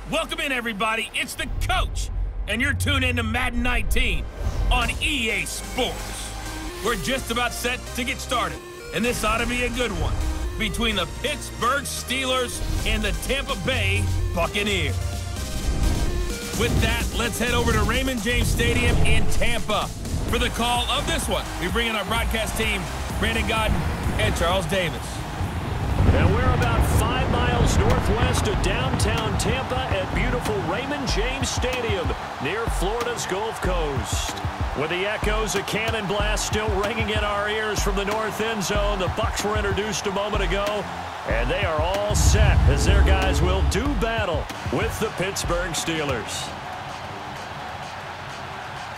Welcome in, everybody. It's the coach, and you're tuned into Madden 19 on EA Sports. We're just about set to get started, and this ought to be a good one between the Pittsburgh Steelers and the Tampa Bay Buccaneers. With that, let's head over to Raymond James Stadium in Tampa for the call of this one. We bring in our broadcast team, Brandon Godden and Charles Davis. And we're about 5 miles northwest of downtown Tampa at beautiful Raymond James Stadium near Florida's Gulf Coast. With the echoes of cannon blast still ringing in our ears from the north end zone, the Bucs were introduced a moment ago, and they are all set as their guys will do battle with the Pittsburgh Steelers.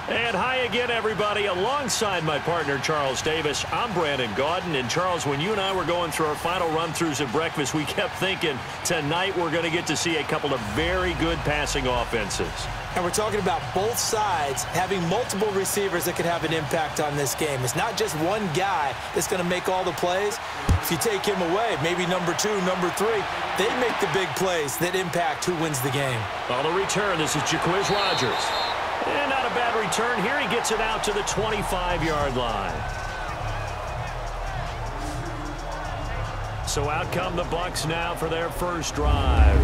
And hi again, everybody. Alongside my partner, Charles Davis, I'm Brandon Godden. And, Charles, when you and I were going through our final run-throughs at breakfast, we kept thinking tonight we're going to get to see a couple of very good passing offenses. And we're talking about both sides having multiple receivers that could have an impact on this game. It's not just one guy that's going to make all the plays. If you take him away, maybe number 2, number 3, they make the big plays that impact who wins the game. On the return, this is Jaquiz Rodgers. And not a bad return here. He gets it out to the 25-yard line. So out come the Bucs now for their first drive.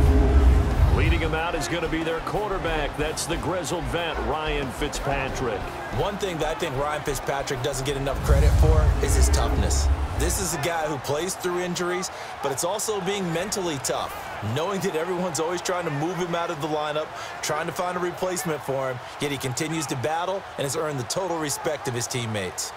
Leading them out is going to be their quarterback. That's the grizzled vet, Ryan Fitzpatrick. One thing that I think Ryan Fitzpatrick doesn't get enough credit for is his toughness. This is a guy who plays through injuries, but it's also being mentally tough. Knowing that everyone's always trying to move him out of the lineup, trying to find a replacement for him, yet he continues to battle and has earned the total respect of his teammates.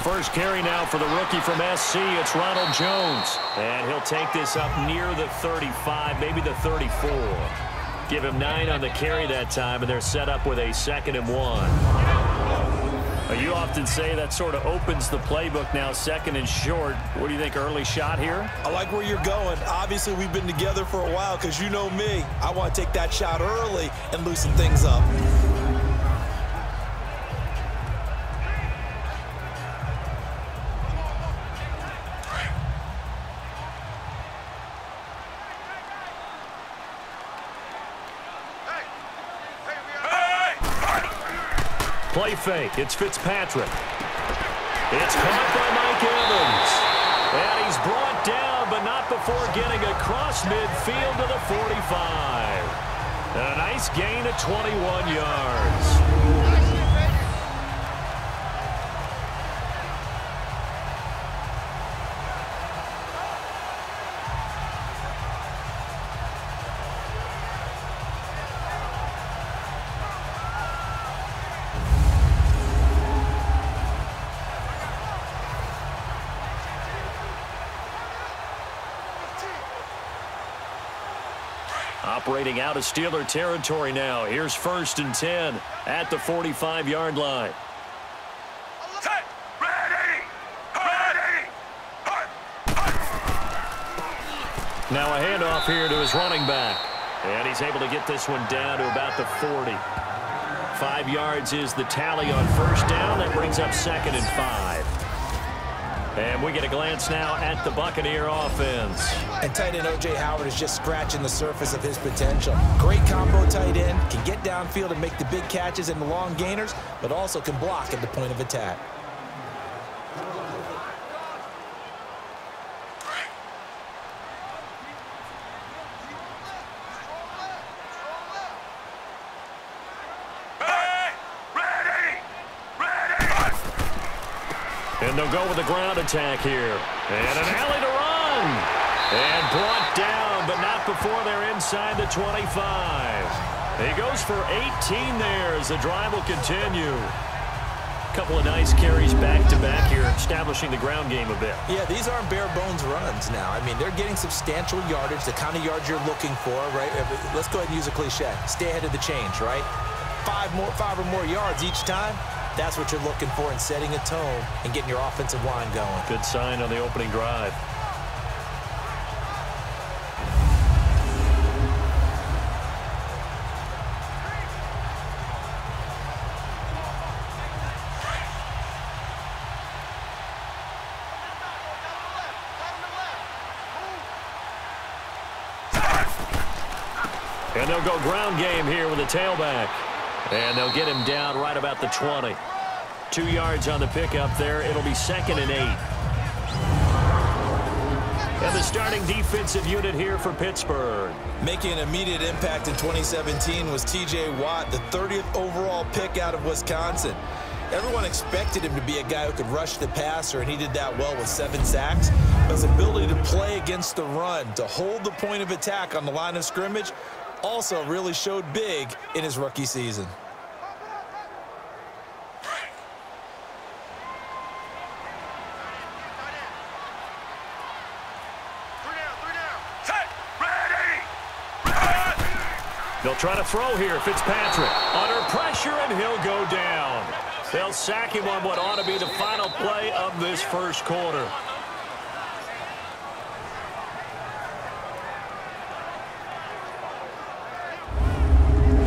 First carry now for the rookie from SC. It's Ronald Jones. And he'll take this up near the 35, maybe the 34. Give him 9 on the carry that time, and they're set up with a 2nd and 1. You often say that sort of opens the playbook now, 2nd and short. What do you think, early shot here? I like where you're going. Obviously, we've been together for a while because you know me. I want to take that shot early and loosen things up. Play fake. It's Fitzpatrick. It's caught by Mike Evans. And he's brought down, but not before getting across midfield to the 45. And a nice gain of 21 yards. Operating out of Steeler territory now. Here's 1st and 10 at the 45-yard line. Now a handoff here to his running back. And he's able to get this one down to about the 40. 5 yards is the tally on first down. That brings up 2nd and 5. And we get a glance now at the Buccaneer offense. And tight end O.J. Howard is just scratching the surface of his potential. Great combo tight end, can get downfield and make the big catches and the long gainers, but also can block at the point of attack. And they'll go with a ground attack here. And an alley to run. And brought down, but not before they're inside the 25. He goes for 18 there as the drive will continue. A couple of nice carries back-to-back here, establishing the ground game a bit. Yeah, these aren't bare-bones runs now. I mean, they're getting substantial yardage, the kind of yards you're looking for, right? Let's go ahead and use a cliche. Stay ahead of the change, right? 5 or more yards each time. That's what you're looking for in setting a tone and getting your offensive line going. Good sign on the opening drive. And they'll go ground game here with a tailback. And they'll get him down right about the 20. 2 yards on the pickup there. It'll be 2nd and 8. And the starting defensive unit here for Pittsburgh. Making an immediate impact in 2017 was T.J. Watt, the 30th overall pick out of Wisconsin. Everyone expected him to be a guy who could rush the passer, and he did that well with 7 sacks. But his ability to play against the run, to hold the point of attack on the line of scrimmage, also really showed big in his rookie season. They'll try to throw here. Fitzpatrick under pressure, and he'll go down. They'll sack him on what ought to be the final play of this first quarter.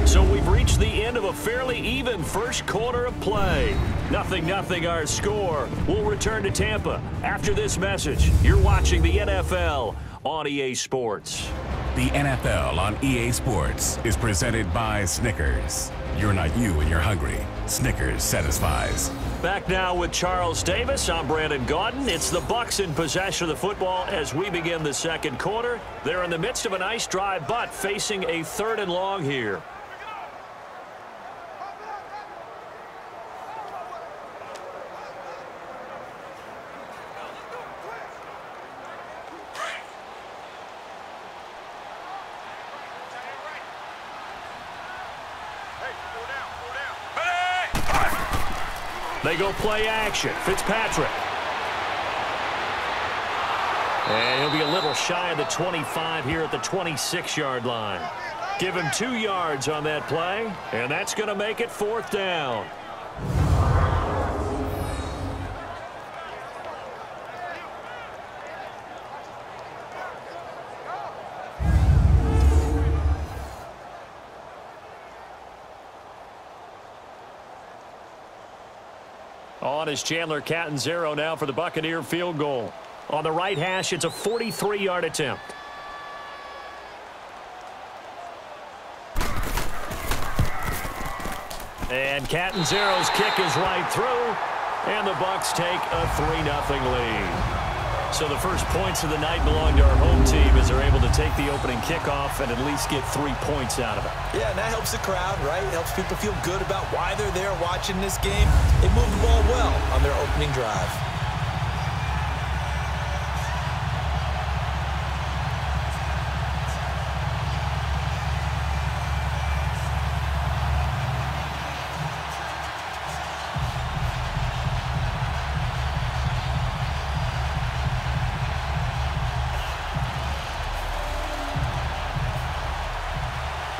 So we've reached the end of a fairly even first quarter of play. 0-0 our score. We'll return to Tampa after this message. You're watching the NFL on EA Sports. The NFL on EA Sports is presented by Snickers. You're not you when you're hungry. Snickers satisfies. Back now with Charles Davis. I'm Brandon Gaudin. It's the Bucs in possession of the football as we begin the second quarter. They're in the midst of a nice drive, but facing a 3rd and long here. They go play action. Fitzpatrick. And he'll be a little shy of the 25 here at the 26-yard line. Give him 2 yards on that play, and that's going to make it 4th down. On is Chandler Catanzaro now for the Buccaneer field goal. On the right hash, it's a 43-yard attempt. And Catanzaro's kick is right through, and the Bucs take a 3-0 lead. So the first points of the night belong to our home team as they're able to take the opening kickoff and at least get 3 points out of it. Yeah, and that helps the crowd, right? It helps people feel good about why they're there watching this game. They moved the ball well on their opening drive.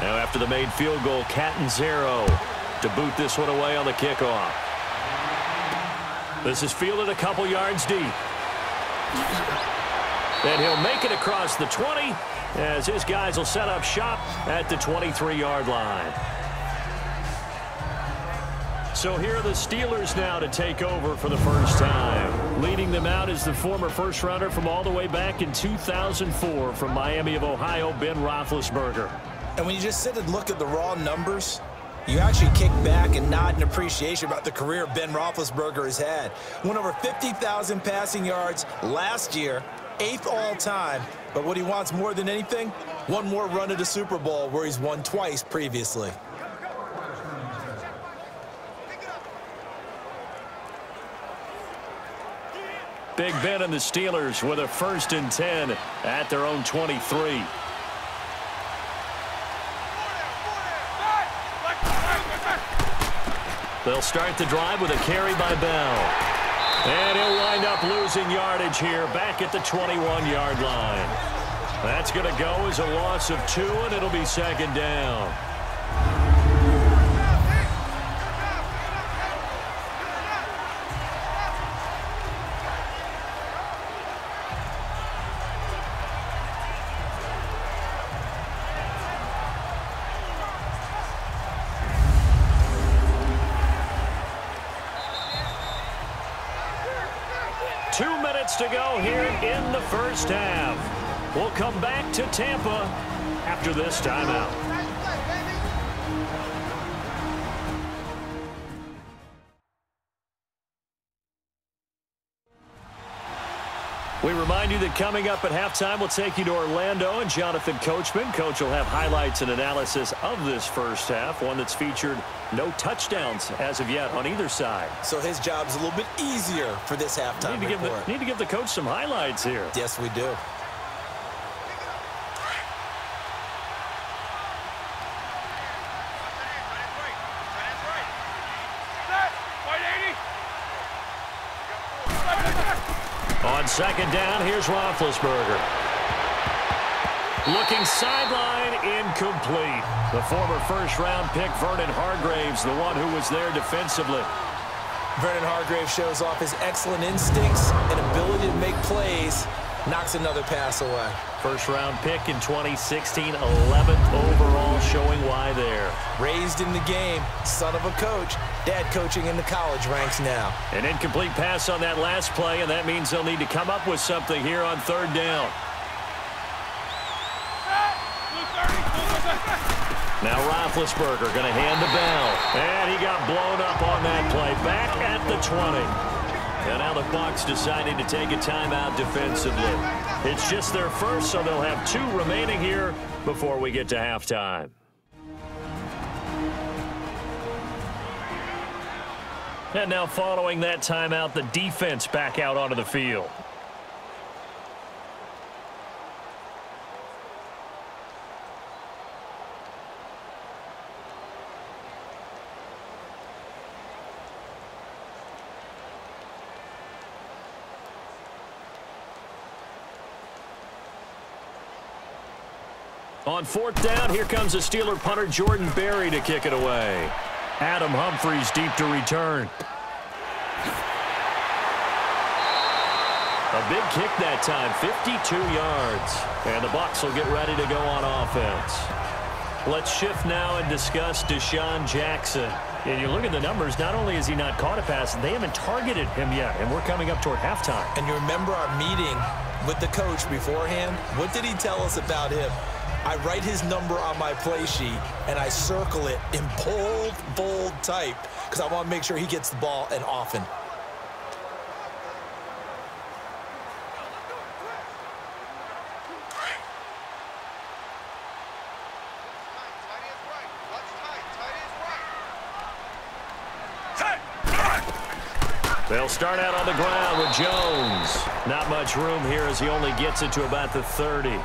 Now after the made field goal, Catanzaro to boot this one away on the kickoff. This is fielded a couple yards deep. And he'll make it across the 20 as his guys will set up shop at the 23-yard line. So here are the Steelers now to take over for the first time. Leading them out is the former first-rounder from all the way back in 2004 from Miami of Ohio, Ben Roethlisberger. And when you just sit and look at the raw numbers, you actually kick back and nod in appreciation about the career Ben Roethlisberger has had. Went over 50,000 passing yards last year, 8th all-time. But what he wants more than anything, one more run at a Super Bowl where he's won twice previously. Big Ben and the Steelers with a 1st and 10 at their own 23. They'll start the drive with a carry by Bell. And he'll wind up losing yardage here back at the 21-yard line. That's going to go as a loss of 2, and it'll be 2nd down. To go here in the first half. We'll come back to Tampa after this timeout. We remind you that coming up at halftime, we'll take you to Orlando and Jonathan Coachman. Coach will have highlights and analysis of this first half, one that's featured no touchdowns as of yet on either side. So his job's a little bit easier for this halftime report. Need to give the coach some highlights here. Yes, we do. On second down, here's Roethlisberger. Looking sideline, incomplete. The former first-round pick, Vernon Hargreaves, the one who was there defensively. Vernon Hargreaves shows off his excellent instincts and ability to make plays. Knocks another pass away. First-round pick in 2016, 11th overall, showing why there. Raised in the game, son of a coach. Dad coaching in the college ranks now. An incomplete pass on that last play, and that means they'll need to come up with something here on third down. Now Roethlisberger going to hand the bell. And he got blown up on that play. Back at the 20. And now the Bucs deciding to take a timeout defensively. It's just their first, so they'll have 2 remaining here before we get to halftime. And now following that timeout, the defense back out onto the field. On fourth down, here comes the Steeler punter Jordan Berry to kick it away. Adam Humphries deep to return. A big kick that time, 52 yards. And the Bucs will get ready to go on offense. Let's shift now and discuss Desean Jackson. And you look at the numbers, not only has he not caught a pass, they haven't targeted him yet, and we're coming up toward halftime. And you remember our meeting with the coach beforehand? What did he tell us about him? I write his number on my play sheet, and I circle it in bold type because I want to make sure he gets the ball and often. They'll start out on the ground with Jones. Not much room here as he only gets it to about the 30.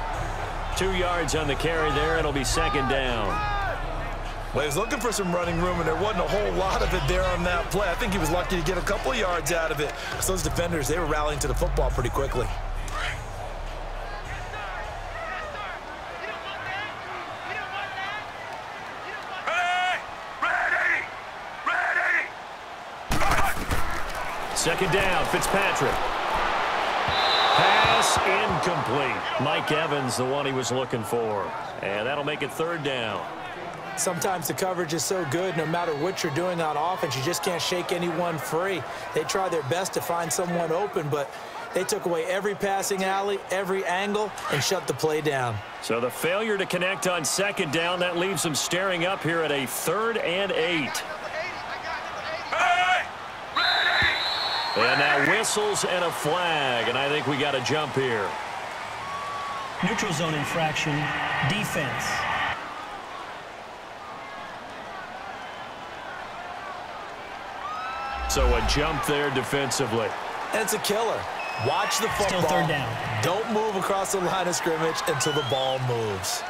2 yards on the carry there. It'll be second down. Well, he was looking for some running room, and there wasn't a whole lot of it there on that play. I think he was lucky to get a couple of yards out of it. So those defenders, they were rallying to the football pretty quickly. Second down, Fitzpatrick. Pass incomplete. Mike Evans, the one he was looking for. And that'll make it third down. Sometimes the coverage is so good, no matter what you're doing on offense, you just can't shake anyone free. They try their best to find someone open, but they took away every passing alley, every angle, and shut the play down. So the failure to connect on second down, that leaves them staring up here at a 3rd and 8. And now whistles and a flag, and I think we got a jump here. Neutral zone infraction, defense. So a jump there defensively. And it's a killer. Watch the football. Still third down. Don't move across the line of scrimmage until the ball moves.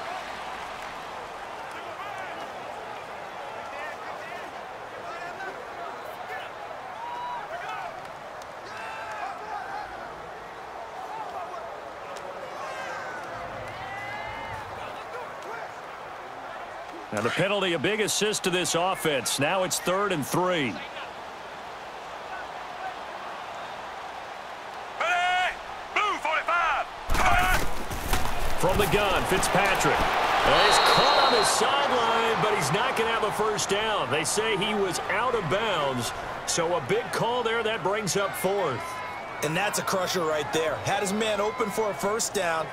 Now the penalty, a big assist to this offense. Now it's 3rd and 3. From the gun, Fitzpatrick. He's caught on the sideline, but he's not going to have a first down. They say he was out of bounds, so a big call there. That brings up 4th. And that's a crusher right there. Had his man open for a first down,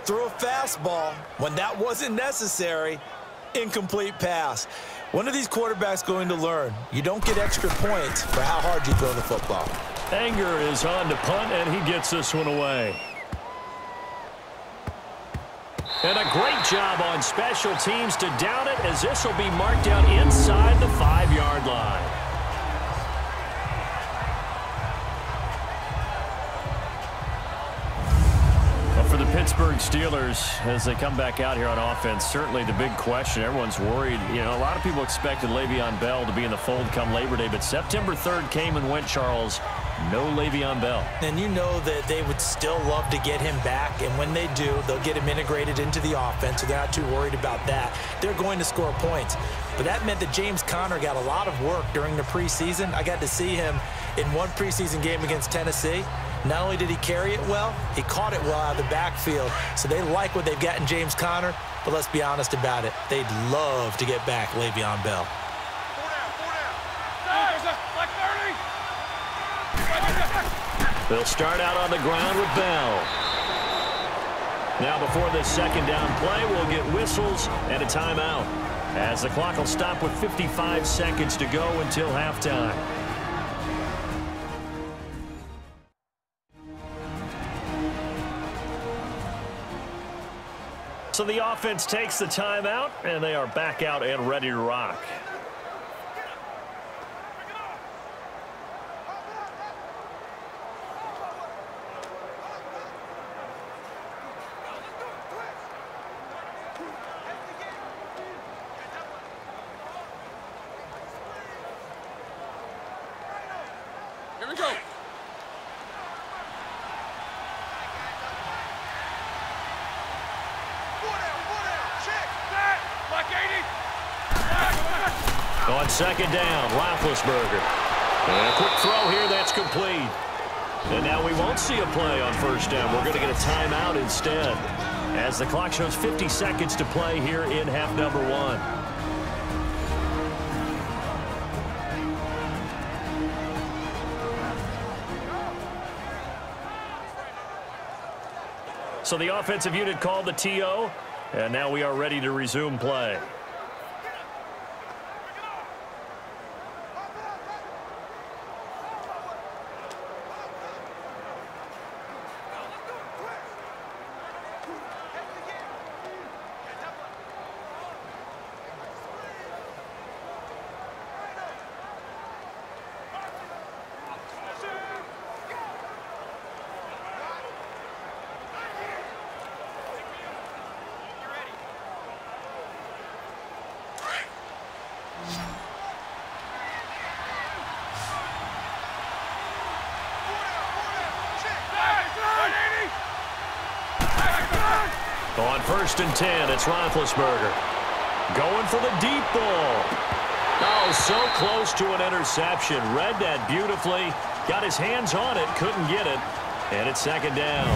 threw a fastball when that wasn't necessary. Incomplete pass. One of these quarterbacks going to learn. You don't get extra points for how hard you throw the football. Anger is on to punt, and he gets this one away. And a great job on special teams to down it, as this will be marked out inside the 5-yard line. For the Pittsburgh Steelers, as they come back out here on offense, certainly the big question, everyone's worried. You know, a lot of people expected Le'Veon Bell to be in the fold come Labor Day, but September 3rd came and went, Charles. No Le'Veon Bell. And you know that they would still love to get him back, and when they do, they'll get him integrated into the offense, so they're not too worried about that. They're going to score points. But that meant that James Conner got a lot of work during the preseason. I got to see him in one preseason game against Tennessee. Not only did he carry it well, he caught it well out of the backfield. So they like what they've got in James Conner, but let's be honest about it. They'd love to get back Le'Veon Bell. They'll start out on the ground with Bell. Now before this second down play, we'll get whistles and a timeout, as the clock will stop with 55 seconds to go until halftime. So the offense takes the timeout, and they are back out and ready to rock. Here we go. On second down, Roethlisberger. And a quick throw here, that's complete. And now we won't see a play on first down. We're going to get a timeout instead, as the clock shows 50 seconds to play here in half number 1. So the offensive unit called the TO, and now we are ready to resume play. On first and 10, it's Roethlisberger. Going for the deep ball. Oh, so close to an interception. Read that beautifully. Got his hands on it, couldn't get it. And it's second down.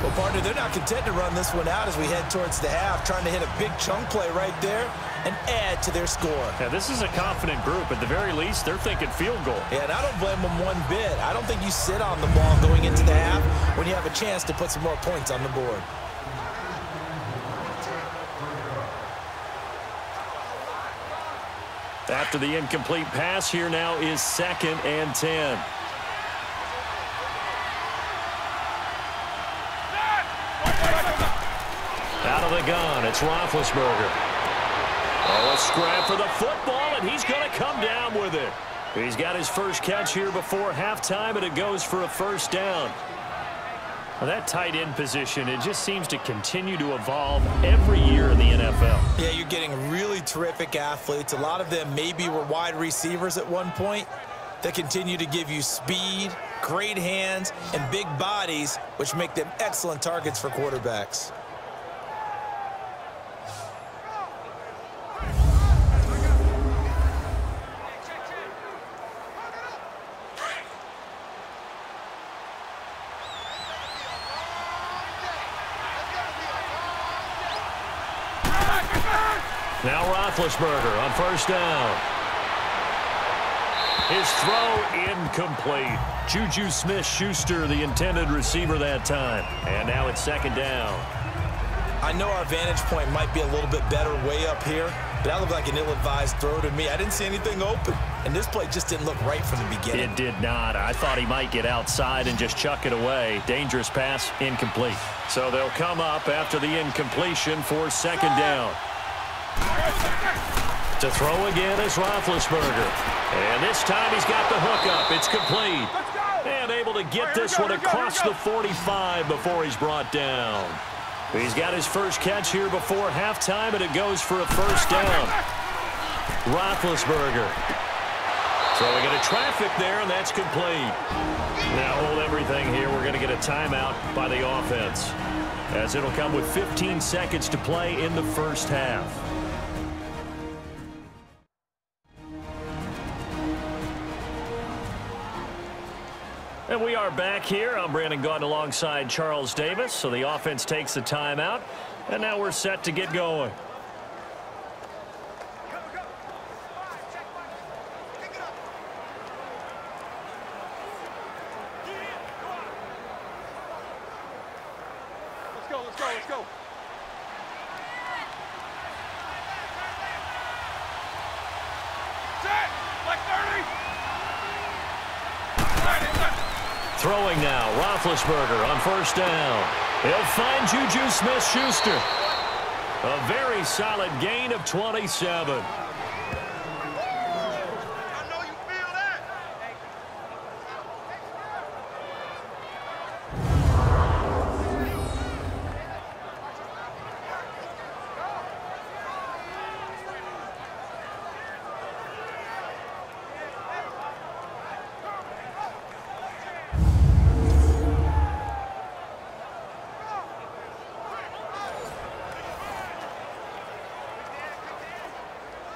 Well, partner, they're not content to run this one out as we head towards the half, trying to hit a big chunk play right there and add to their score. Yeah, this is a confident group. At the very least, they're thinking field goal. Yeah, and I don't blame them one bit. I don't think you sit on the ball going into the half when you have a chance to put some more points on the board. After the incomplete pass, here now is second and 10. Out of the gun, it's Roethlisberger. Oh, a scrap for the football, and he's going to come down with it. He's got his first catch here before halftime, and it goes for a first down. Well, that tight end position, it just seems to continue to evolve every year in the NFL. Yeah, you're getting really terrific athletes. A lot of them maybe were wide receivers at one point. They continue to give you speed, great hands, and big bodies, which make them excellent targets for quarterbacks. Now Roethlisberger on first down. His throw incomplete. Juju Smith-Schuster, the intended receiver that time. And now it's second down. I know our vantage point might be a little bit better way up here, but that looked like an ill-advised throw to me. I didn't see anything open, and this play just didn't look right from the beginning. It did not. I thought he might get outside and just chuck it away. Dangerous pass, incomplete. So they'll come up after the incompletion for second down. To throw again is Roethlisberger. And this time he's got the hook up. It's complete. And able to get this one across the 45 before he's brought down. He's got his first catch here before halftime, and it goes for a first down. Roethlisberger. Throwing into traffic there, and that's complete. Now hold everything here. We're going to get a timeout by the offense, as it'll come with 15 seconds to play in the first half. And we are back here. I'm Brandon Gaudin alongside Charles Davis. So the offense takes the timeout, and now we're set to get going. Let's go. Set! Like 30! Throwing now, Roethlisberger on first down. He'll find Juju Smith-Schuster. A very solid gain of 27.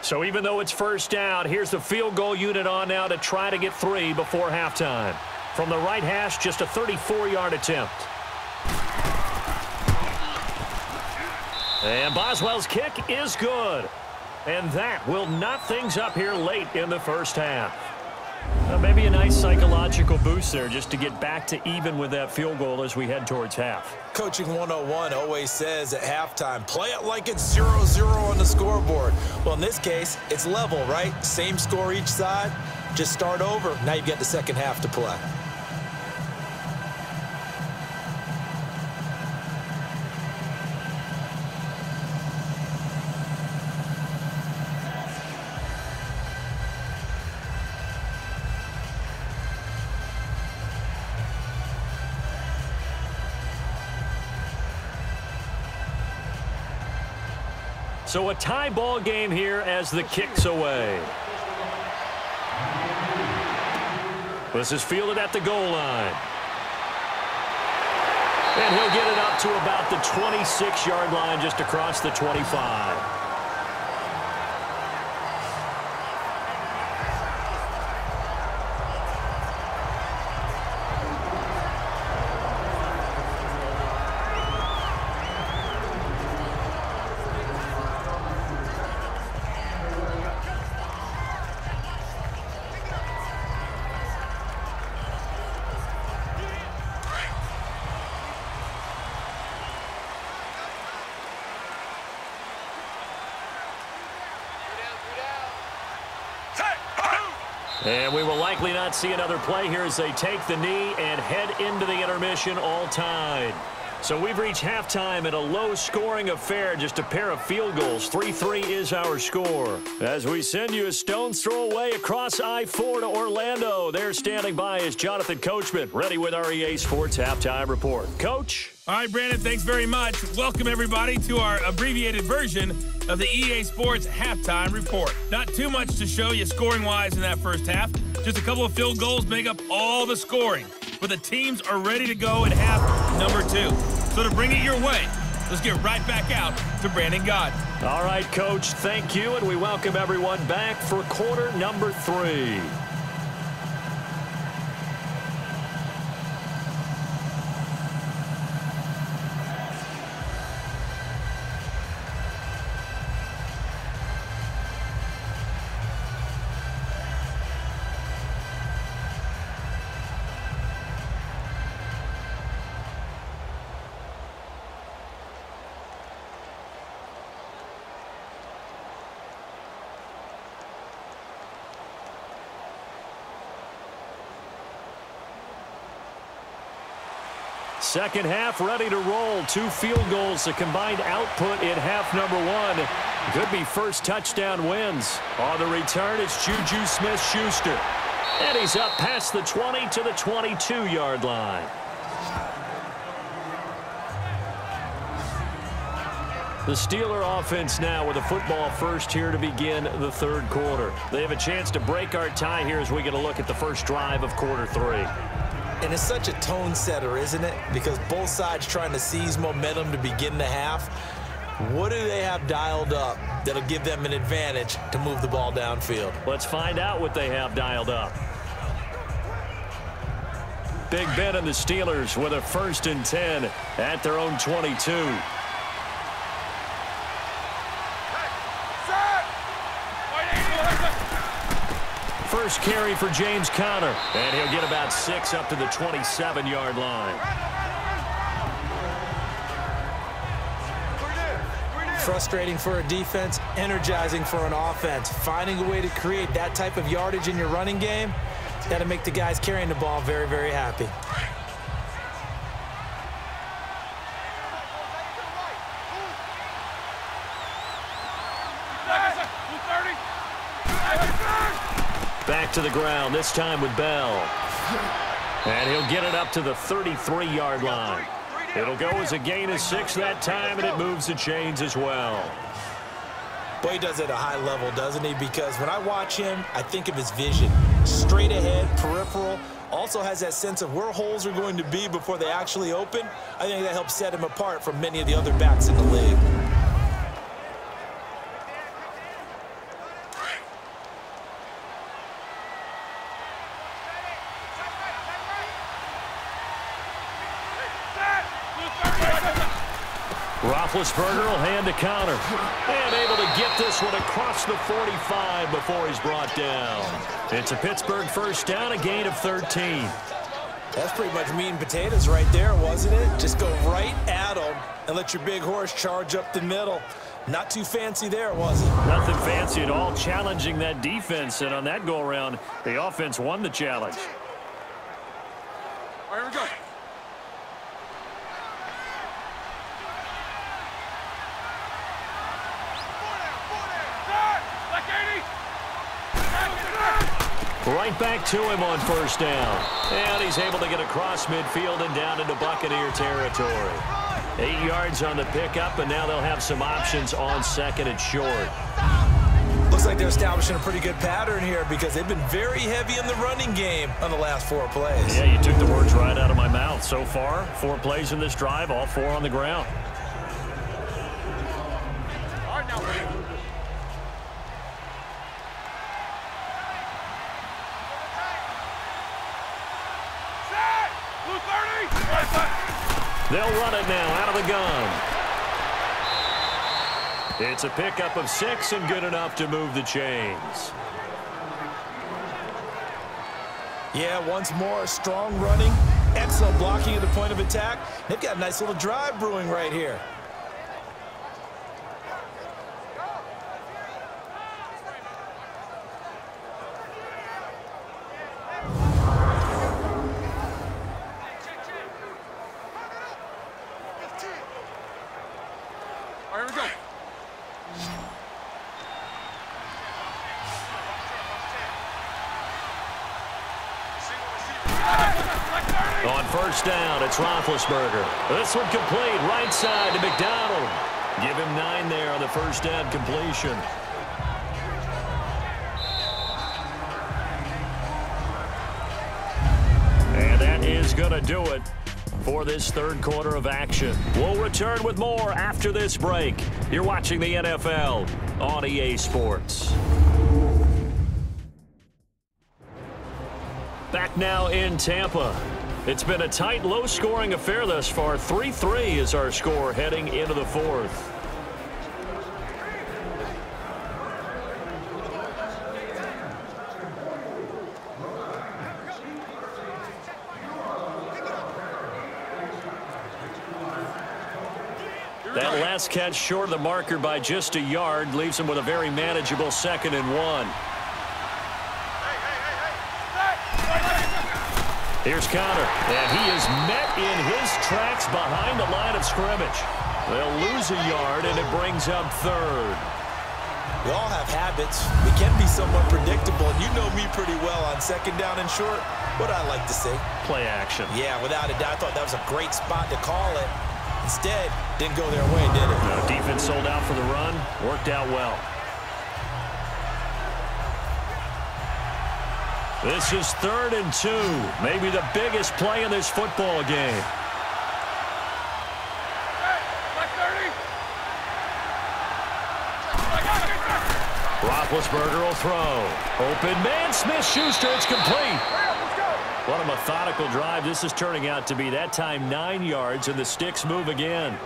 So even though it's first down, here's the field goal unit on now to try to get 3 before halftime. From the right hash, just a 34-yard attempt. And Boswell's kick is good. And that will knot things up here late in the first half. Maybe a nice psychological boost there just to get back to even with that field goal as we head towards half. Coaching 101 always says at halftime, play it like it's 0-0 on the scoreboard. Well, in this case, it's level, right? Same score each side. Just start over. Now you've got the second half to play. So a tie ball game here as the kick's away. This is fielded at the goal line. And he'll get it up to about the 26-yard line, just across the 25. And we will likely not see another play here as they take the knee and head into the intermission all tied. So we've reached halftime in a low-scoring affair, just a pair of field goals. 3-3 is our score. As we send you a stone's throw away across I-4 to Orlando. There standing by is Jonathan Coachman, ready with our EA Sports Halftime Report. Coach? All right, Brandon, thanks very much. Welcome, everybody, to our abbreviated version of the EA Sports Halftime Report. Not too much to show you scoring-wise in that first half. Just a couple of field goals make up all the scoring. But the teams are ready to go in half number 2. So to bring it your way, let's get right back out to Brandon Gaudin. All right, Coach, thank you, and we welcome everyone back for quarter number 3. Second half ready to roll. 2 field goals, the combined output in half number 1. Could be first touchdown wins. On the return, it's Juju Smith-Schuster. And he's up past the 20 to the 22-yard line. The Steeler offense now with a football first here to begin the third quarter. They have a chance to break our tie here as we get a look at the first drive of quarter 3. And it's such a tone setter, isn't it? Because both sides trying to seize momentum to begin the half. What do they have dialed up that'll give them an advantage to move the ball downfield? Let's find out what they have dialed up. Big Ben and the Steelers with a 1st and 10 at their own 22. First carry for James Conner, and he'll get about 6 up to the 27-yard line. Frustrating for a defense, energizing for an offense. Finding a way to create that type of yardage in your running game, that'll make the guys carrying the ball very, very happy. Back to the ground, this time with Bell. And he'll get it up to the 33-yard line. It'll go as a gain of 6 that time, and it moves the chains as well. Boy, he does it at a high level, doesn't he? Because when I watch him, I think of his vision. Straight ahead, peripheral. Also has that sense of where holes are going to be before they actually open. I think that helps set him apart from many of the other backs in the league. Roethlisberger will hand to Conner. And able to get this one across the 45 before he's brought down. It's a Pittsburgh first down, a gain of 13. That's pretty much meat and potatoes right there, wasn't it? Just go right at them and let your big horse charge up the middle. Not too fancy there, was it? Nothing fancy at all, challenging that defense. And on that go-around, the offense won the challenge. All right, here we go. Right back to him on first down. And he's able to get across midfield and down into Buccaneer territory. 8 yards on the pickup, and now they'll have some options on 2nd and short. Looks like they're establishing a pretty good pattern here because they've been very heavy in the running game on the last 4 plays. Yeah, you took the words right out of my mouth. So far, 4 plays in this drive, all 4 on the ground. All right, now, they'll run it now out of the gun. It's a pickup of 6 and good enough to move the chains. Yeah, once more, strong running, excellent blocking at the point of attack. They've got a nice little drive brewing right here. All right, here we go. On first down, it's Roethlisberger. This one complete, right side to McDonald. Give him 9 there on the first down completion. And that is going to do it for this third quarter of action. We'll return with more after this break. You're watching the NFL on EA Sports. Back now in Tampa. It's been a tight, low-scoring affair thus far. 3-3 is our score heading into the fourth. That last catch short of the marker by just a yard leaves him with a very manageable 2nd and 1. Here's Connor, and he is met in his tracks behind the line of scrimmage. They'll lose a yard, and it brings up third. We all have habits. We can be somewhat predictable, and you know me pretty well on second down and short. What I like to say? Play action. Yeah, without a doubt, I thought that was a great spot to call it. Instead, didn't go their way, did it? No, defense sold out for the run. Worked out well. This is 3rd and 2. Maybe the biggest play in this football game. Roethlisberger will throw. Open man, Smith-Schuster. It's complete. What a methodical drive. This is turning out to be that time 9 yards, and the sticks move again.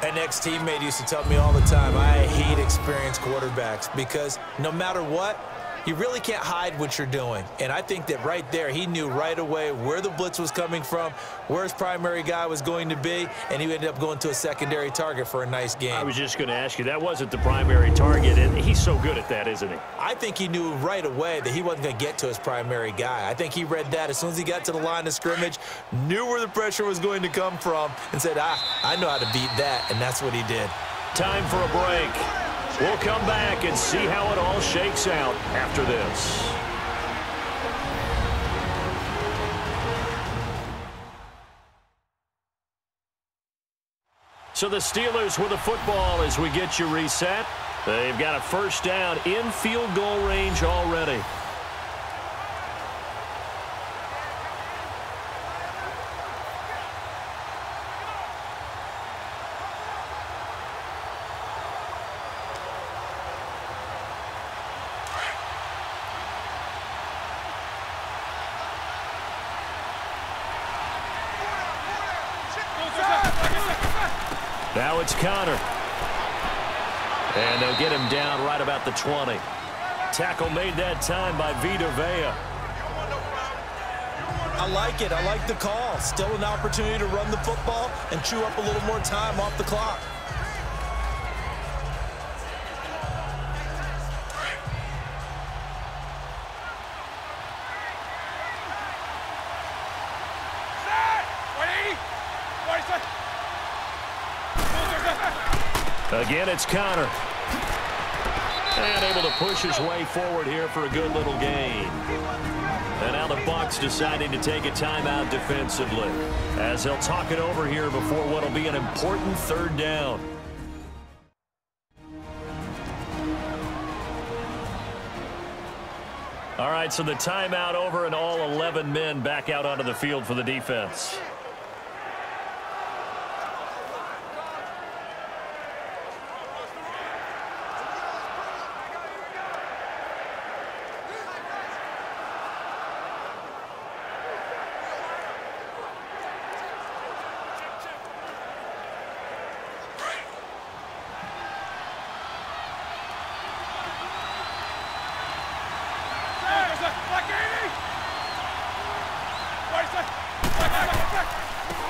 An ex-teammate used to tell me all the time, I hate experienced quarterbacks because no matter what, you really can't hide what you're doing. And I think that right there, he knew right away where the blitz was coming from, where his primary guy was going to be, and he ended up going to a secondary target for a nice game. I was just going to ask you, that wasn't the primary target, and he's so good at that, isn't he? I think he knew right away that he wasn't going to get to his primary guy. I think he read that as soon as he got to the line of scrimmage, knew where the pressure was going to come from, and said, I know how to beat that, and that's what he did. Time for a break. We'll come back and see how it all shakes out after this. So the Steelers with the football as we get you reset. They've got a first down in field goal range already. Now it's Connor. And they'll get him down right about the 20. Tackle made that time by Vita Vea. I like it. I like the call. Still an opportunity to run the football and chew up a little more time off the clock. Again, it's Connor. And able to push his way forward here for a good little gain. And now the Bucs deciding to take a timeout defensively, as they'll talk it over here before what will be an important 3rd down. All right, so the timeout over and all 11 men back out onto the field for the defense.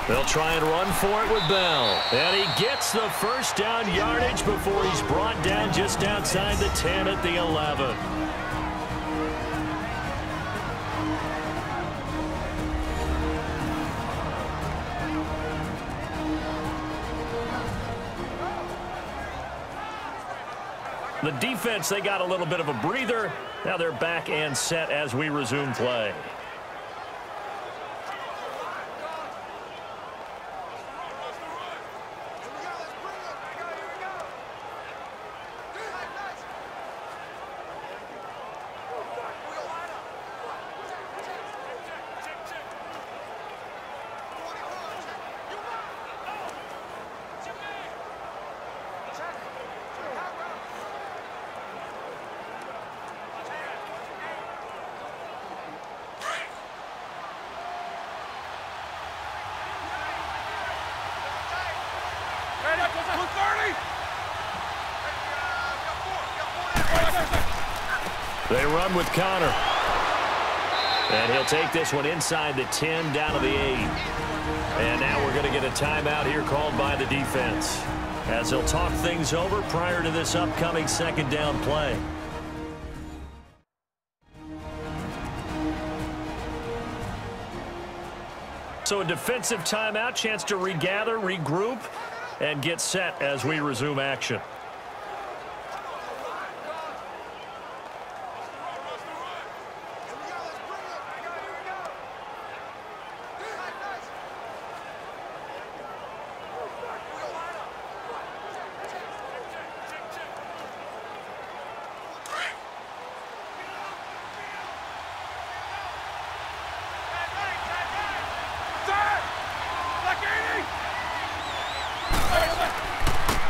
They'll try and run for it with Bell. And he gets the first down yardage before he's brought down just outside the 10 at the 11. The defense, they got a little bit of a breather. Now they're back and set as we resume play. They run with Connor. And he'll take this one inside the 10 down to the 8. And now we're going to get a timeout here called by the defense, as they'll talk things over prior to this upcoming 2nd down play. So a defensive timeout, chance to regather, regroup, and get set as we resume action.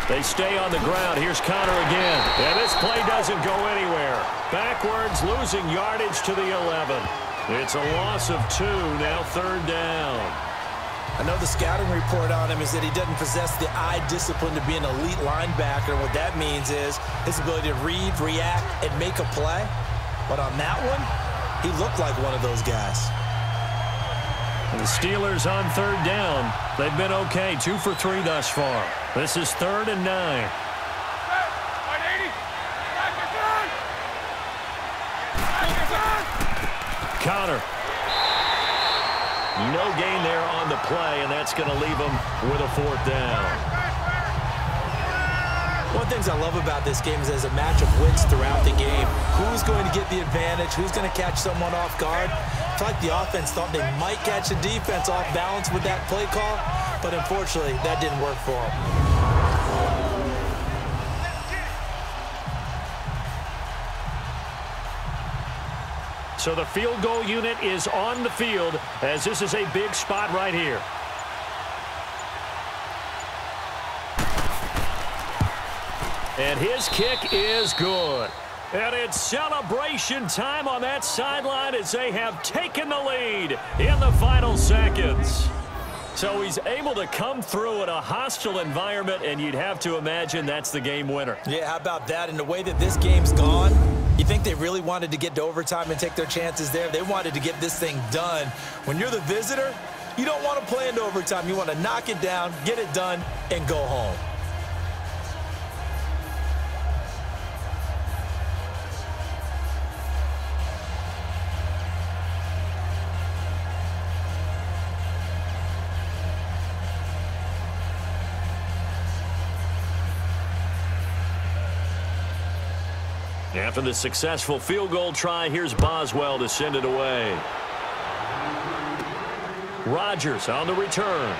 They stay on the ground. Here's Connor again. And this play doesn't go anywhere. Backwards, losing yardage to the 11. It's a loss of 2, now 3rd down. I know the scouting report on him is that he doesn't possess the eye discipline to be an elite linebacker. What that means is his ability to read, react, and make a play. But on that one, he looked like one of those guys. And the Steelers on 3rd down. They've been okay, 2 for 3 thus far. This is 3rd and 9. Connor. No gain there on the play, and that's going to leave him with a 4th down. One of the things I love about this game is there's a match of wits throughout the game. Who's going to get the advantage? Who's going to catch someone off guard? I feel like the offense thought they might catch the defense off balance with that play call, but unfortunately, that didn't work for them. So the field goal unit is on the field as this is a big spot right here. And his kick is good. And it's celebration time on that sideline as they have taken the lead in the final seconds. So he's able to come through in a hostile environment, and you'd have to imagine that's the game winner. Yeah, how about that? And the way that this game's gone, you think they really wanted to get to overtime and take their chances there? They wanted to get this thing done. When you're the visitor, you don't want to play into overtime. You want to knock it down, get it done, and go home. After the successful field goal try, here's Boswell to send it away. Rodgers on the return.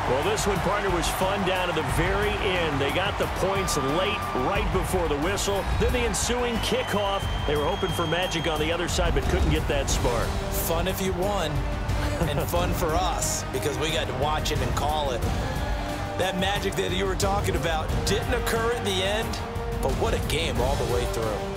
Well, this one, partner, was fun down to the very end. They got the points late, right before the whistle. Then the ensuing kickoff. They were hoping for magic on the other side, but couldn't get that spark. Fun if you won. And fun for us because we got to watch it and call it. That magic that you were talking about didn't occur at the end, but what a game all the way through.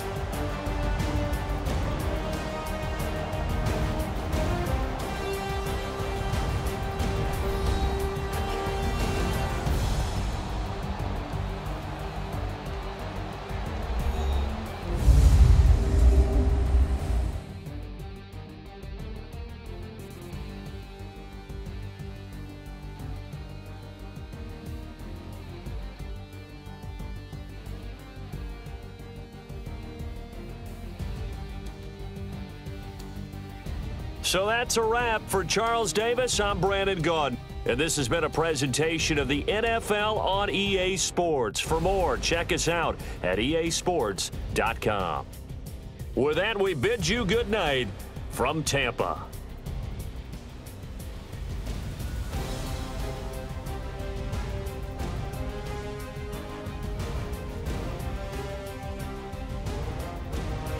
So that's a wrap. For Charles Davis, I'm Brandon Gaudin. And this has been a presentation of the NFL on EA Sports. For more, check us out at easports.com. With that, we bid you good night from Tampa.